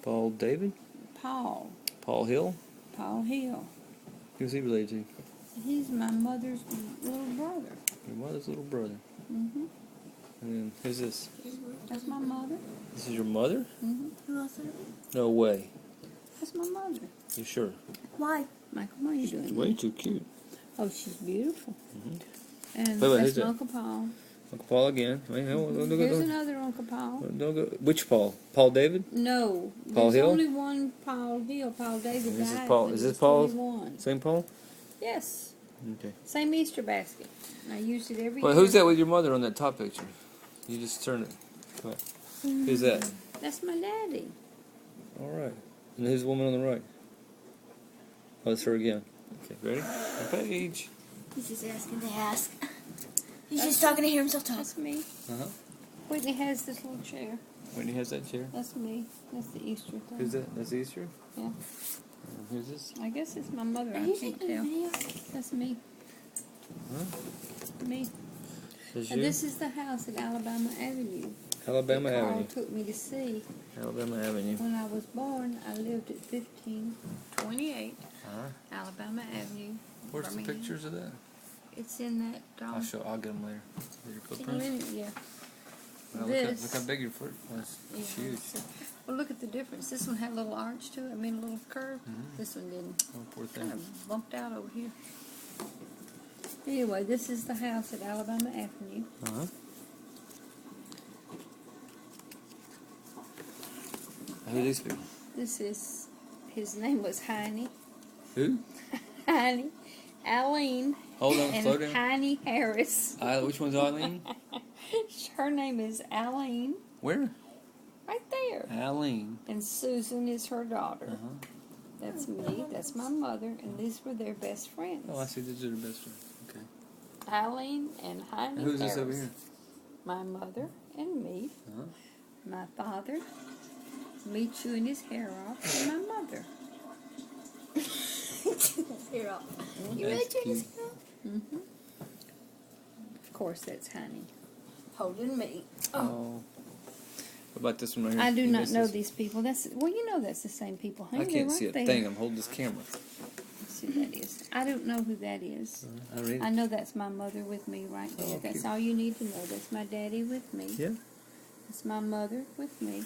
Paul David? Paul. Paul Hill? Paul Hill. Who's he related to? He's my mother's little brother. Your mother's little brother. Mhm. And then who's this? That's my mother. This is your mother? Mhm. No way. That's my mother. You sure? Why? Michael, what are you doing? Way too cute. Oh, she's beautiful. Mhm. And Wait, that's who's that? Uncle Paul. Uncle Paul again. Wait, don't go. Here's another Uncle Paul. Don't go. Which Paul? Paul David? No, Paul there's Hill? only one Paul Hill. Paul David This is died Paul. when Is he this was Paul? 21. Same Paul? Yes. Okay. Same Easter basket. I used it every Wait, year. who's that with your mother on that top picture? You just turned it. Come on. Who's that? That's my daddy. All right. And who's the woman on the right? Oh, it's her again. Okay, ready? On page. He's just asking to ask. He's just talking to hear himself talk. That's me. Uh-huh. Whitney has this little chair. Whitney has that chair. That's me. That's the Easter thing. Who's that? That's Easter? Yeah. And who's this? I guess it's my mother. Are I you can't taking a tell. video? That's me. Huh? Me. That's And you? this is the house at Alabama Avenue. Alabama that Carl Avenue. took me to see. Alabama Avenue. When I was born, I lived at 1528 Uh-huh. Alabama Avenue. Where's the Birmingham. pictures of that? It's in that I'll get them later. Is that your Oh, footprint? yeah. Wow, This. look how big your foot was. Yeah, It's huge. so- well, look at the difference. This one had a little arch to it. I mean, a little curve. Mhm. This one didn't. Oh, poor Kind thing. of bumped out over here. Anyway, this is the house at Alabama Avenue. Uh-huh. Who are these people? This is, his name was Heine. Who? Heine. Aline. Hold on, And slow down. Heine Harris. Which one's Eileen? Her name is Aline. Where? Right there. Eileen. And Susan is her daughter. Uh-huh. That's me. That's my mother. And these were their best friends. Oh, I see. These are the best friends. Okay. Aline and Heine And who's Harris. this over here? My mother and me. Uh-huh. My father. Me chewing his hair off. And my mother. Hair off. You That's really turned his cute. hair off? Mm-hmm. Of course, that's Heine. Holding me. Oh. What about this one right here? I do You not missed know this? these people. That's you know that's the same people. I They're can't right see a there. thing. I'm holding this camera. Let's see who that is. I don't know who that is. I don't either. I know that's my mother with me right there. Oh, That's cute. all you need to know. That's my daddy with me. Yeah. That's my mother with me.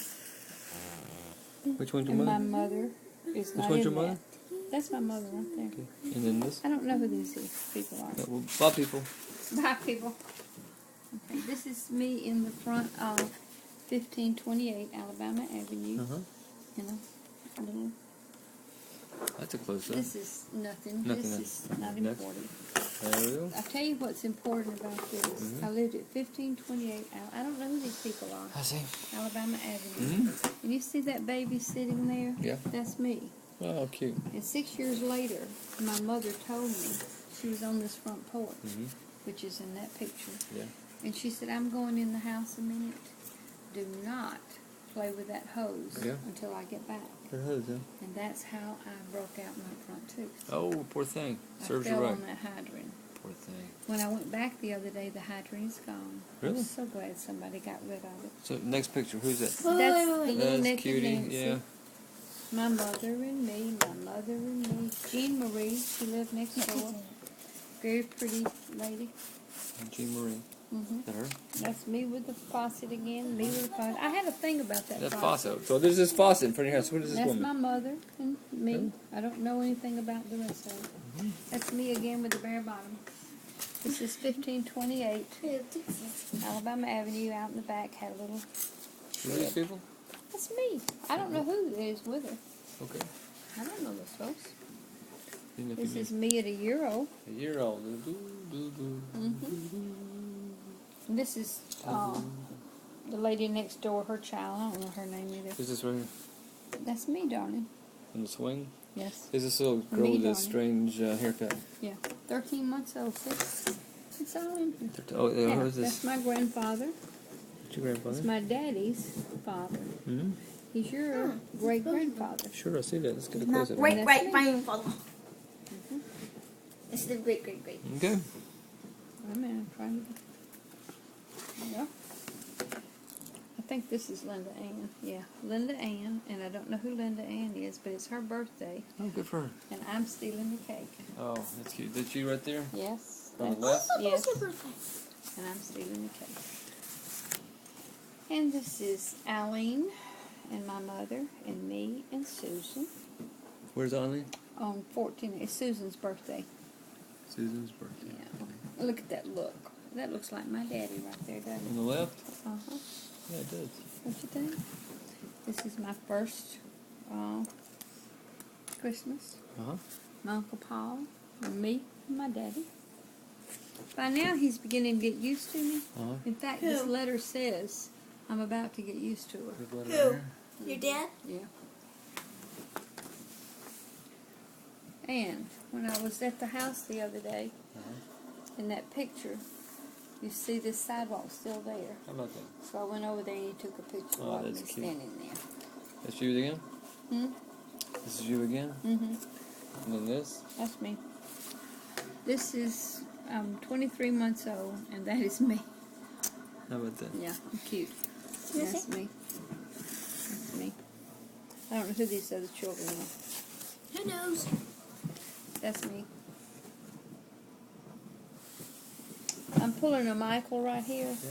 Which one's your And my mother? mother is Which not one's in your mother? that. That's my mother right there. Okay. And then this? I don't know who these people are. Well, bye, people. Bye, people. Okay, this is me in the front of 1528 Alabama Avenue. Uh-huh. You know, a little. That's a close-up. This is nothing. Nothing This else. is not Next. important. There we go. I'll tell you what's important about this. Mhm. I lived at 1528. I don't know who these people are. I see. Alabama Avenue. Mm-hmm. And you see that baby sitting there? Yeah. That's me. Oh, cute. And 6 years later, my mother told me she was on this front porch, Mm-hmm. which is in that picture. Yeah. And she said, "I'm going in the house a minute. Do not play with that hose Yeah. until I get back." Her hose, huh? And that's how I broke out my front tooth. Oh, poor thing. Serves I you fell right. on that hydrant. Poor thing. When I went back the other day, the hydrant is gone. Really? I'm so glad somebody got rid of it. So, next picture. Who's that? That's the little That's naked cutie. Nancy. Yeah. My mother and me, my mother and me. Jean Marie, she lived next door. Very pretty lady. Jean Marie. Mm-hmm. Is that her? That's me with the faucet again. Me with the faucet. I had a thing about that That faucet. faucet. So there's this faucet in front of your house. What is this That's woman? my mother and me. Really? I don't know anything about the rest of it. Mm-hmm. That's me again with the bare bottom. This is 1528 Alabama Avenue. Out in the back, had a little. Who are these people? That's me. I don't know who is with her. Okay. I don't know those folks. Even if This you is me at a year old. a year old. This is the lady next door, her child. I don't know her name either. Who's this right here? That's me, darling. On the swing? Yes. Who's this little girl Me, with this darling. strange haircut? Yeah. 13 months old. See? It's all in here. Oh, yeah, Yeah, who's that's this? my grandfather. What's your grandfather? It's my daddy's father. Mm-hmm. He's your great-grandfather. Sure, I see that. Let's get a Not close up. great, That's great me. grandfather. It's the great, great, great. Okay. Wait a minute, I'm trying to... Yeah. I think this is Linda Ann. Yeah, Linda Ann, and I don't know who Linda Ann is, but it's her birthday, Oh, good for her. and I'm stealing the cake. Oh, that's cute. That's you right there? Yes. On the that's- left? Yes. your birthday. And I'm stealing the cake. And this is Aline, and my mother, and me, and Susan. Where's Eileen? On 14, it's Susan's birthday. Susan's birthday. Yeah. Look at that look. That looks like my daddy right there, doesn't On the it? left? Uh-huh. Yeah, it does. Don't you think? This is my first Christmas. Uh-huh. My Uncle Paul, and me, and my daddy. By now, he's beginning to get used to me. Uh-huh. In fact, this Who? letter says I'm about to get used to her. Good Who? letter Your dad? Yeah. And when I was at the house the other day, Uh-huh. in that picture, you see this sidewalk still there. How about that? So I went over there and he took a picture Oh, of me that's cute. standing there. That's you again? Hmm? This is you again? Mm-hmm. And then this? That's me. This is 23 months old, and that is me. How about that? Yeah, I'm cute. You That's see? me. That's me. I don't know who these other children are. Who knows? That's me. I'm pulling a Michael right here. Yeah.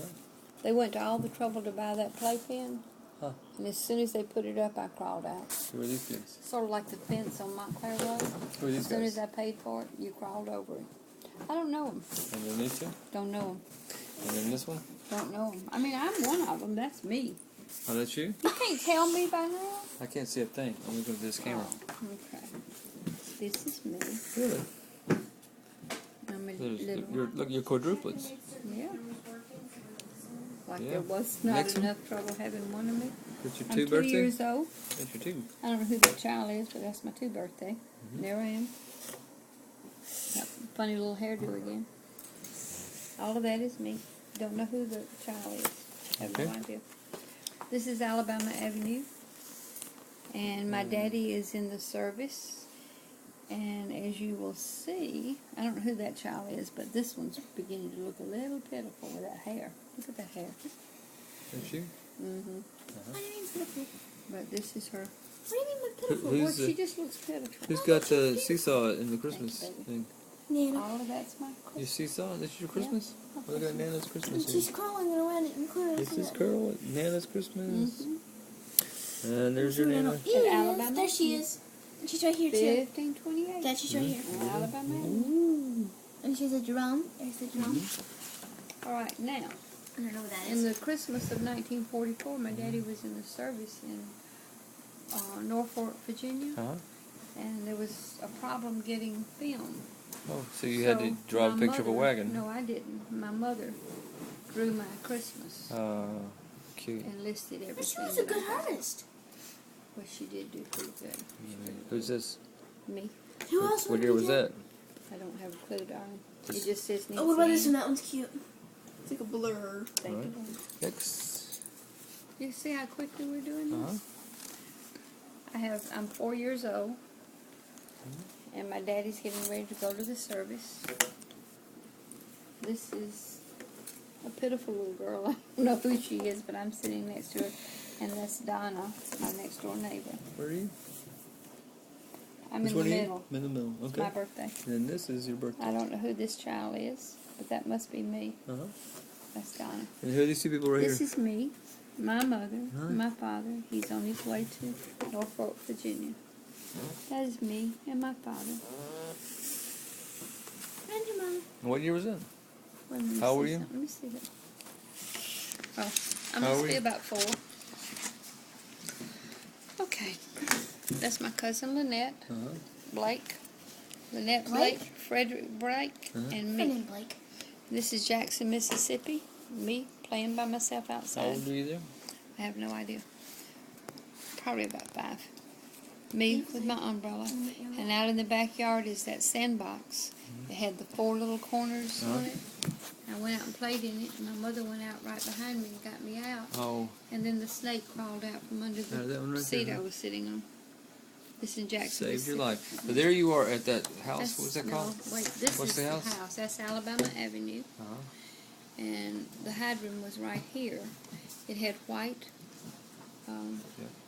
They went to all the trouble to buy that playpen, Huh. and as soon as they put it up, I crawled out. Who are these kids? Sort of like the fence on Montclair Road. Who are these As soon guys? as I paid for it, you crawled over it. I don't know them. And then these two? Don't know them. And then this one? Don't know them. I mean, I'm one of them. That's me. Oh, that's you? You can't tell me by now. I can't see a thing. I'm looking at this camera. Oh, okay. This is me. Really? I'm a Look, you're quadruplets. Yeah. Like Yeah. there was not Next one. enough trouble having one of me. That's your I'm 2 2 birthday? years old. That's your 2. I don't know who that child is, but that's my 2 birthday. There I am. That funny little hairdo again. All of that is me. Don't know who the child is. Have no Okay. idea. This is Alabama Avenue. And my daddy is in the service. And as you will see, I don't know who that child is, but this one's beginning to look a little pitiful with that hair. Look at that hair. That's you? Mm-hmm. What do you mean pitiful? But this is her. What do you mean by pitiful? Who- Well, Who's she the- just looks pitiful. Who's got the seesaw in the Christmas baby. thing? Nana. All of that's my Your Christmas. seesaw? This your Christmas? Look at Nana's Christmas She's here. crawling around it and clearing This is Carol, Nana's Christmas. Mm-hmm. And there's your Nana. Yes, Alabama. there she is. And she's right here too. 1528. Dad, she's right here. Alabama. Ooh. And she's a drum. There's the drum. All right, now, I don't know what that in is. the Christmas of 1944, my daddy was in the service in Norfolk, Virginia, Uh-huh. and there was a problem getting film. Oh, so you had to draw a my picture of a mother- wagon. No, I didn't. My mother drew my Christmas Cute. and listed everything. But she was a that I good got. artist. Well, she did do pretty good. Who's this? Me, Who else What would year be was good? I don't have a clue, darling. It just says Nancy. Oh, what about this Ann. one? That one's cute. It's like a blur. Thank Right. you. Next. You see how quickly we're doing this? Uh-huh. I'm 4 years old, and my daddy's getting ready to go to the service. This is a pitiful little girl. I don't know who she is, but I'm sitting next to her, and that's Donna, my next door neighbor. Where are you? I'm Which in the one are you? middle. In the middle. It's Okay. my birthday. And then this is your birthday. I don't know who this child is, but that must be me. Uh-huh. That's Donna. And who are these 2 people right This here? is me, my mother, Huh? my father. He's on his way to Norfolk, Virginia. That is me and my father. And your mom. What year was that? Wait, let me How old see were you? something. Let me see that. Oh, I How must old were be you? about 4. Okay. That's my cousin Lynette, Uh-huh. Blake. Lynette Blake? Blake, Frederick Blake, Uh-huh. and Her me. name Blake. This is Jackson, Mississippi. Me playing by myself How outside. old were you there? I have no idea. Probably about 5. Me with my umbrella. And out in the backyard is that sandbox. It had the 4 little corners on it. I went out and played in it, and my mother went out right behind me and got me out. Oh, And then the snake crawled out from under that one the right seat there. I was sitting on. This is Jackson. saved your Mississippi. life. But there you are at that house. That's- What's that no, called? wait, this What's is the the house? house. That's Alabama Avenue. Uh-huh. and the hydrant was right here. It had white Yeah.